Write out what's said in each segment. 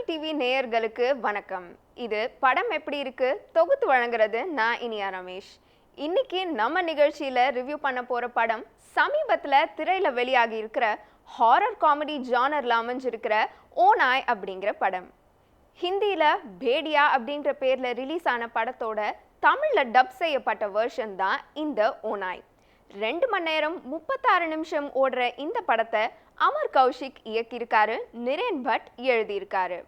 TV நேயர்களுக்கு வணக்கம். இது படம் எப்படி இருக்கு தொகுத்து வழங்குறது நான் இனியா ரமேஷ். இன்னைக்கு நம்ம நிகழ்ச்சியில ரிவ்யூ பண்ண போற படம் சமீபத்துல திரையில வெளியாகி இருக்கிற ஹாரர் காமெடி ஜானர்ல அமைஞ்சிருக்கிற ஓநாய் அப்படிங்கிற படம். ஹிந்தியில பேடியா அப்படின்ற பேர்ல ரிலீஸ் ஆன படத்தோட தமிழ்ல டப் செய்யப்பட்ட வெர்ஷன் தான் இந்த ஓநாய். 2 மணி நேரம் 36 நிமிஷம் ஓடுற இந்த படத்தை அமர் கௌஷிக் இயக்கியிருக்காரு, நிரேன் பட் எழுதியிருக்காரு.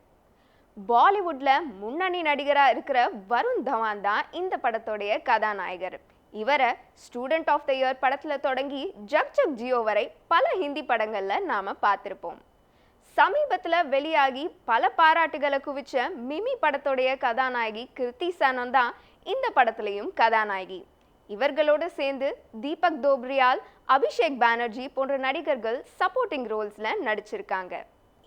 பாலிவுட்ல முன்னணி நடிகரா இருக்கிற வருண் தவான் தான் இந்த படத்தோடைய கதாநாயகர். இவரை ஸ்டூடெண்ட் ஆஃப் த இயர் படத்துல தொடங்கி ஜக் ஜக் ஜியோ வரை பல ஹிந்தி படங்கள்ல நாம பார்த்திருப்போம். சமீபத்துல வெளியாகி பல பாராட்டுகளை குவிச்ச மிமி படத்தோடைய கதாநாயகி கிருத்தி சனன் தான் இந்த படத்திலையும் கதாநாயகி. இவர்களோடு சேர்ந்து தீபக் தோப்ரியால், அபிஷேக் பானர்ஜி போன்ற நடிகர்கள் சப்போர்ட்டிங் ரோல்ஸ்ல நடிச்சிருக்காங்க.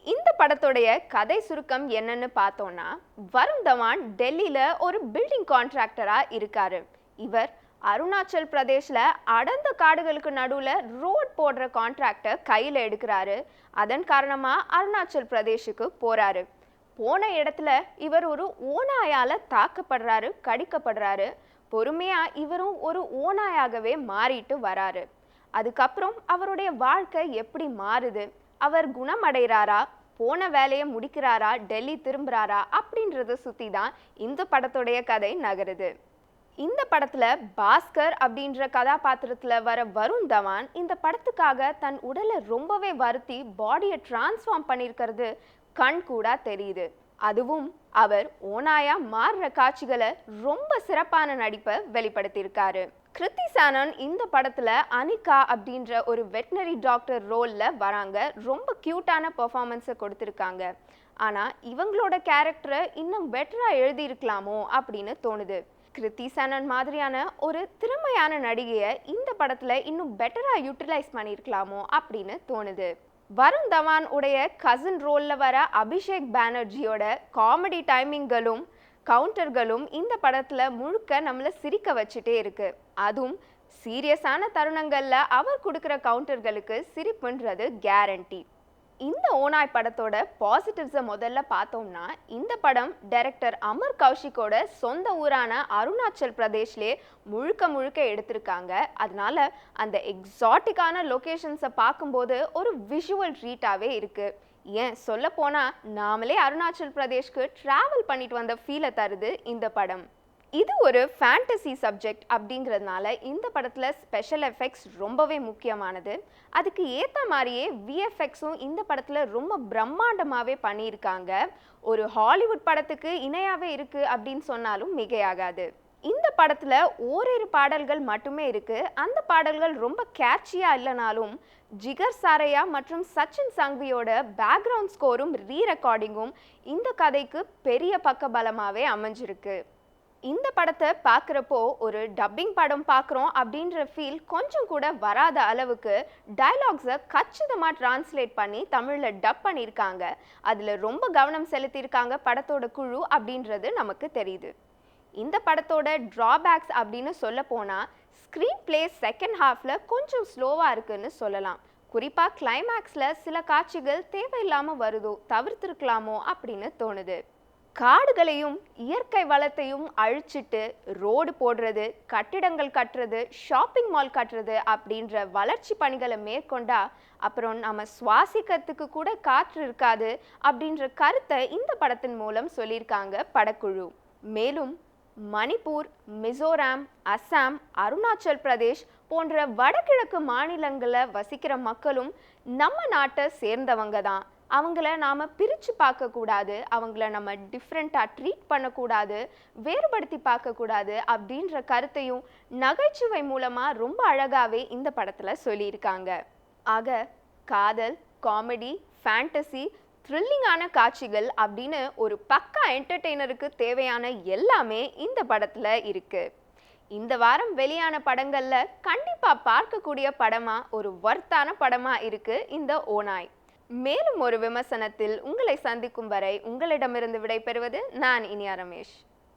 இந்த படத்தோடைய கதை சுருக்கம் என்னன்னு பார்த்தோம்னா, வருண் தவான் டெல்லியில ஒரு பில்டிங் கான்ட்ராக்டரா இருக்காரு. இவர் அருணாச்சல் பிரதேஷ்ல அடர்ந்த காடுகளுக்கு நடுவுல ரோட் போடுற கான்ட்ராக்டை கையில எடுக்கிறாரு. அதன் காரணமா அருணாச்சல் பிரதேஷுக்கு போறாரு. போன இடத்துல இவர் ஒரு ஓநாயால தாக்கப்படுறாரு, கடிக்கப்படுறாரு. பொறுமையா இவரும் ஒரு ஓநாயாகவே மாறிட்டு வராரு. அதுக்கப்புறம் அவருடைய வாழ்க்கை எப்படி மாறுது, அவர் குணமடைகிறாரா, போன வேலையை முடிக்கிறாரா, டெல்லி திரும்புறாரா அப்படின்றத சுத்தி தான் இந்த படத்துடைய கதை நகருது. இந்த படத்துல பாஸ்கர் அப்படின்ற கதாபாத்திரத்துல வர வருண் தவான் இந்த படத்துக்காக தன் உடலை ரொம்பவே வருத்தி பாடியை டிரான்ஸ்ஃபார்ம் பண்ணியிருக்கிறது கண் கூட தெரியுது. அதுவும் அவர் ஓநாயா மாறுற காட்சிகளை ரொம்ப சிறப்பான நடிப்பை வெளிப்படுத்தியிருக்காரு. கிருத்தி சனன் இந்த படத்துல அனிகா அப்படின்ற ஒரு வெட்டினரி டாக்டர் ரோல்ல வராங்க. ரொம்ப கியூட்டான பெர்ஃபார்மன்ஸை கொடுத்துருக்காங்க. ஆனா இவங்களோட கேரக்டரை இன்னும் பெட்டரா எழுதியிருக்கலாமோ அப்படின்னு தோணுது. கிருத்தி சனன் மாதிரியான ஒரு திறமையான நடிகையை இந்த படத்துல இன்னும் பெட்டரா யூட்டிலைஸ் பண்ணியிருக்கலாமோ அப்படின்னு தோணுது. வருண் தவான் உடைய கசின் ரோல்ல வர அபிஷேக் பானர்ஜியோட காமெடி டைமிங்களும் கவுண்டர்களும் இந்த படத்துல முழுக்க நம்மளை சிரிக்க வச்சுட்டே இருக்கு. அதுவும் சீரியஸான தருணங்கள்ல அவர் கொடுக்குற கவுண்டர்களுக்கு சிரிப்புன்றது கேரண்டி. இந்த ஓநாய் படத்தோட பாசிட்டிவ்ஸை முதல்ல பார்த்தோம்னா, இந்த படம் டைரக்டர் அமர் கௌஷிக்கோட சொந்த ஊரான அருணாச்சல் பிரதேஷ்லேயே முழுக்க எடுத்திருக்காங்க. அதனால அந்த எக்ஸாட்டிக்கான லொக்கேஷன்ஸை பார்க்கும்போது ஒரு விஷுவல் ட்ரீட்டாகவே இருக்கு. ஏன் சொல்ல போனால் நாமளே அருணாச்சல் பிரதேஷ்க்கு ட்ராவல் பண்ணிட்டு வந்த ஃபீலை தருது இந்த படம். இது ஒரு ஃபேண்டசி சப்ஜெக்ட் அப்படிங்கிறதுனால இந்த படத்தில் ஸ்பெஷல் எஃபெக்ட்ஸ் ரொம்பவே முக்கியமானது. அதுக்கு ஏற்ற மாதிரியே விஎஃப்எக்ஸும் இந்த படத்தில் ரொம்ப பிரம்மாண்டமாகவே பண்ணியிருக்காங்க. ஒரு ஹாலிவுட் படத்துக்கு இணையாகவே இருக்குது அப்படின்னு சொன்னாலும் மிகையாகாது. இந்த படத்தில் ஓரிரு பாடல்கள் மட்டுமே இருக்குது. அந்த பாடல்கள் ரொம்ப கேட்சியாக இல்லைனாலும் ஜிகர் சாரையா மற்றும் சச்சின் சங்வியோட பேக்ரவுண்ட் ஸ்கோரும் ரீரெக்கார்டிங்கும் இந்த கதைக்கு பெரிய பக்கபலமாகவே அமைஞ்சிருக்கு. இந்த படத்தை பார்க்குறப்போ ஒரு டப்பிங் படம் பார்க்குறோம் அப்படின்ற ஃபீல் கொஞ்சம் கூட வராத அளவுக்கு டயலாக்ஸை கச்சிதமாக டிரான்ஸ்லேட் பண்ணி தமிழில் டப் பண்ணியிருக்காங்க. அதில் ரொம்ப கவனம் செலுத்தியிருக்காங்க படத்தோட குழு அப்படின்றது நமக்கு தெரியுது. இந்த படத்தோட ட்ராபேக்ஸ் அப்படின்னு சொல்ல போனால், ஸ்க்ரீன் பிளே செகண்ட் ஹாஃபில் கொஞ்சம் ஸ்லோவாக இருக்குன்னு சொல்லலாம். குறிப்பாக கிளைமேக்ஸில் சில காட்சிகள் தேவையில்லாமல் வருதோ, தவிர்த்திருக்கலாமோ அப்படின்னு தோணுது. காடுகளையும் இயற்கை வளத்தையும் அழிச்சிட்டு ரோடு போடுறது, கட்டிடங்கள் கட்டுறது, ஷாப்பிங் மால் கட்டுறது அப்படின்ற வளர்ச்சி பணிகளை மேற்கொண்டா அப்புறம் நம்ம சுவாசிக்கிறதுக்கு கூட காற்று இருக்காது அப்படின்ற கருத்தை இந்த படத்தின் மூலம் சொல்லியிருக்காங்க படக்குழு. மேலும் மணிப்பூர், மிசோராம், அசாம், அருணாச்சல் பிரதேஷ் போன்ற வடகிழக்கு மாநிலங்களில் வசிக்கிற மக்களும் நம்ம நாட்டை சேர்ந்தவங்க தான். அவங்கள நாம் பிரித்து பார்க்கக்கூடாது, அவங்கள நம்ம டிஃப்ரெண்ட்டாக ட்ரீட் பண்ணக்கூடாது, வேறுபடுத்தி பார்க்கக்கூடாது அப்படின்ற கருத்தையும் நகைச்சுவை மூலமாக ரொம்ப அழகாகவே இந்த படத்தில் சொல்லியிருக்காங்க. ஆக காதல், காமெடி, ஃபேண்டசி, த்ரில்லிங்கான காட்சிகள் அப்படின்னு ஒரு பக்கா என்டர்டெய்னருக்கு தேவையான எல்லாமே இந்த படத்தில் இருக்குது. இந்த வாரம் வெளியான படங்களில் கண்டிப்பாக பார்க்கக்கூடிய படமாக, ஒரு வர்த்தான படமாக இருக்குது இந்த ஓநாய். மேலும் ஒரு விமர்சனத்தில் உங்களை சந்திக்கும் வரை உங்களிடமிருந்து விடைபெறுவது நான் இனியா ரமேஷ்.